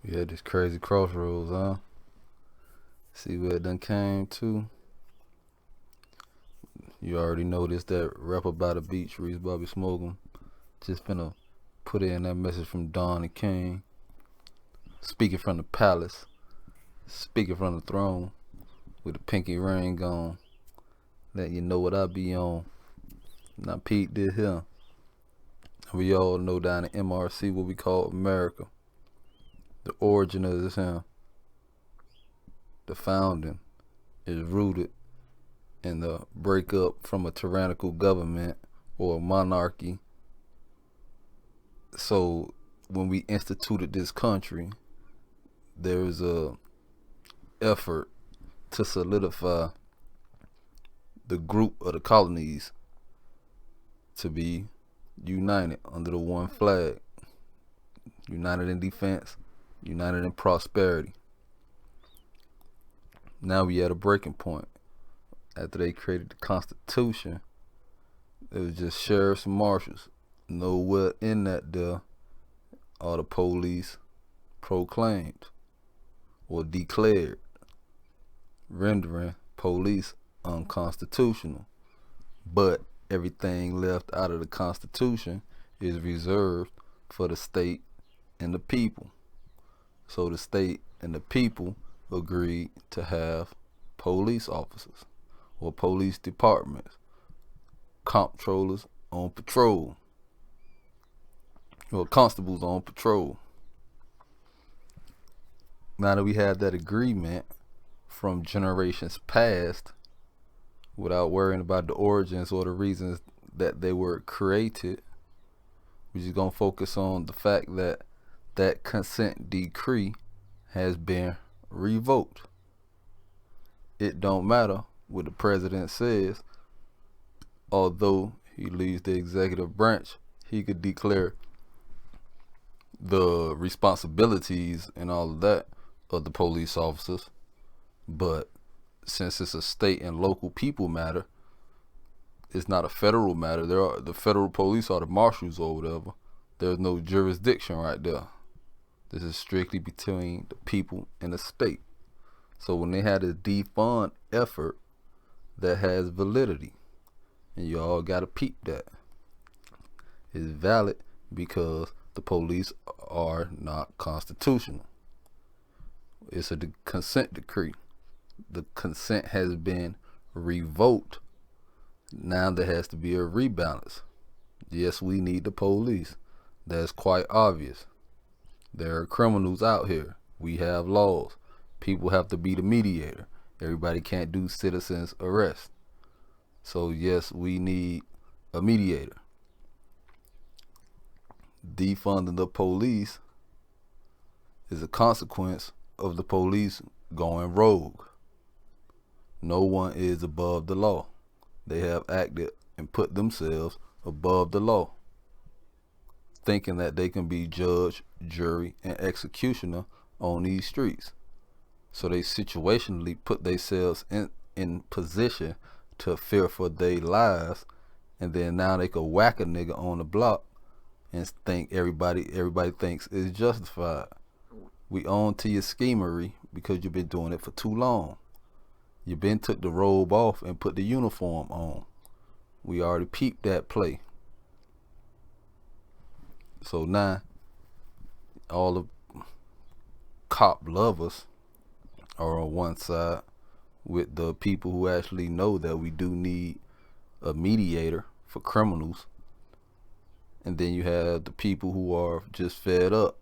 We had this crazy crossroads, huh? See where it done came to? You already noticed that rapper by the beach, ReeseBobbie Smokem, just finna put in that message from Don and King, speaking from the palace, speaking from the throne, with the pinky ring on, letting you know what I be on. Now Pete did here. We all know down in MRC what we call America. The origin of this here, the founding, is rooted in the breakup from a tyrannical government or a monarchy. So when we instituted this country, there was a effort to solidify the group of the colonies to be united under the one flag, united in defense, united in prosperity. Now we at a breaking point. After they created the Constitution, it was just sheriffs and marshals. Nowhere in that there are the police proclaimed or declared, rendering police unconstitutional. But everything left out of the Constitution is reserved for the state and the people. So the state and the people agreed to have police officers or police departments, comptrollers on patrol, or constables on patrol. Now that we have that agreement from generations past, without worrying about the origins or the reasons that they were created, we're just gonna focus on the fact that that consent decree has been revoked. It don't matter what the president says. Although he leads the executive branch, he could declare the responsibilities and all of that of the police officers. But since it's a state and local people matter, it's not a federal matter. The federal police are the marshals or whatever. There's no jurisdiction right there. This is strictly between the people and the state. So when they had a defund effort, that has validity, and you all gotta peep that. It's valid because the police are not constitutional. It's a consent decree. The consent has been revoked. Now there has to be a rebalance. Yes, we need the police. That's quite obvious. There are criminals out here. We have laws. People have to be the mediator. Everybody can't do citizens arrest. So yes, we need a mediator. Defunding the police is a consequence of the police going rogue. No one is above the law. They have acted and put themselves above the law, thinking that they can be judge, jury, and executioner on these streets. So they situationally put themselves in position to fear for their lives, and then now they could whack a nigga on the block and think everybody thinks it's justified. We on to your schemery because you've been doing it for too long. You been took the robe off and put the uniform on. We already peeped that play. So now all the cop lovers are on one side with the people who actually know that we do need a mediator for criminals. And then you have the people who are just fed up.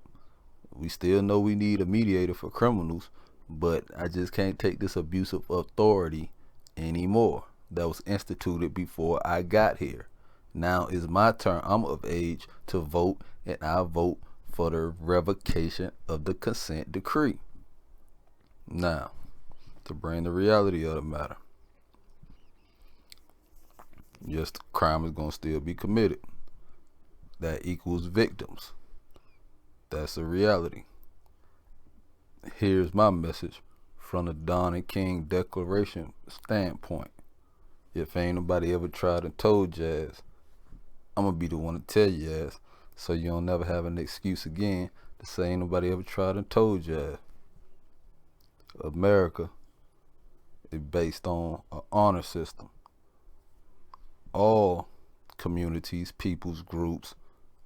We still know we need a mediator for criminals, but I just can't take this abusive authority anymore that was instituted before I got here. Now is my turn. I'm of age to vote, and I vote for the revocation of the consent decree. Now, to bring the reality of the matter, yes, the crime is going to still be committed. That equals victims. That's the reality. Here's my message from the Don and King Declaration standpoint. If ain't nobody ever tried and told you ass, I'm going to be the one to tell you ass, so you don't never have an excuse again This ain't nobody ever tried and told you. America is based on an honor system. All communities, peoples, groups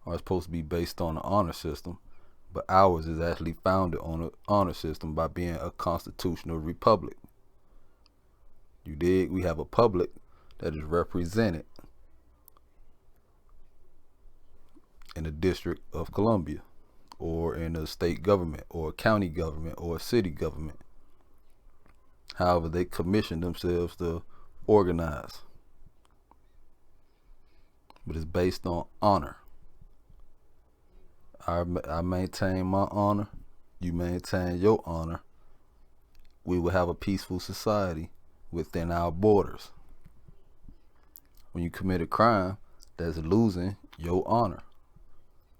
are supposed to be based on an honor system, but ours is actually founded on an honor system by being a constitutional republic. You dig? We have a public that is represented in the District of Columbia, or in a state government, or a county government, or a city government. However, they commission themselves to organize. But it's based on honor. I maintain my honor, you maintain your honor. We will have a peaceful society within our borders. When you commit a crime, that's losing your honor,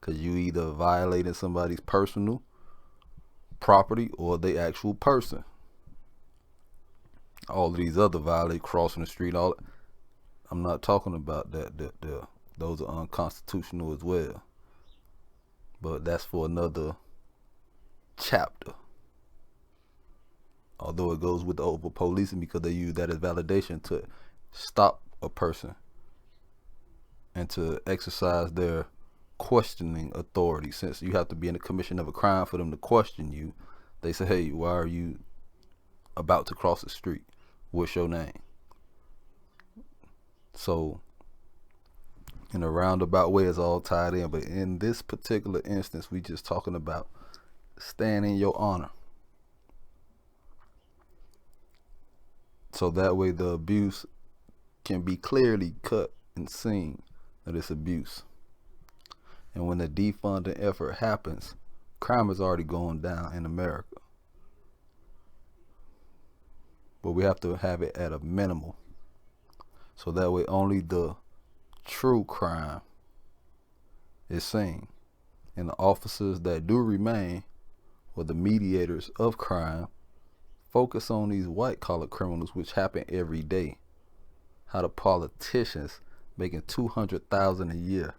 because you either violated somebody's personal property or the actual person. All of these other violate, crossing the street, all I'm not talking about that. Those are unconstitutional as well. But that's for another chapter. Although it goes with the over policing, because they use that as validation to stop a person and to exercise their questioning authority. Since you have to be in the commission of a crime for them to question you, they say, hey, why are you about to cross the street? What's your name? So in a roundabout way, it's all tied in. But in this particular instance, we just talking about staying in your honor. So that way the abuse can be clearly cut and seen that it's abuse. And when the defunding effort happens, crime is already going down in America. But we have to have it at a minimal. So that way only the true crime is seen. And the officers that do remain, or the mediators of crime, focus on these white collar criminals, which happen every day. How the politicians making $200,000 a year,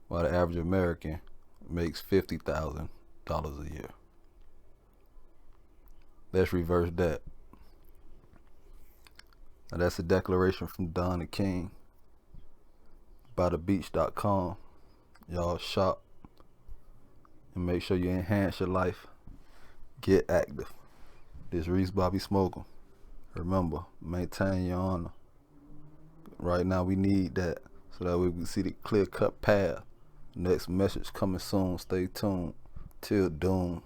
while the average American makes $50,000 a year. Let's reverse that. Now that's a declaration from Don the King. BIDABEACH.com. Y'all shop and make sure you enhance your life. Get active. This ReeseBobbie Smokem. Remember, maintain your honor. Right now we need that, so that we can see the clear cut path. Next message coming soon. Stay tuned. Till doom.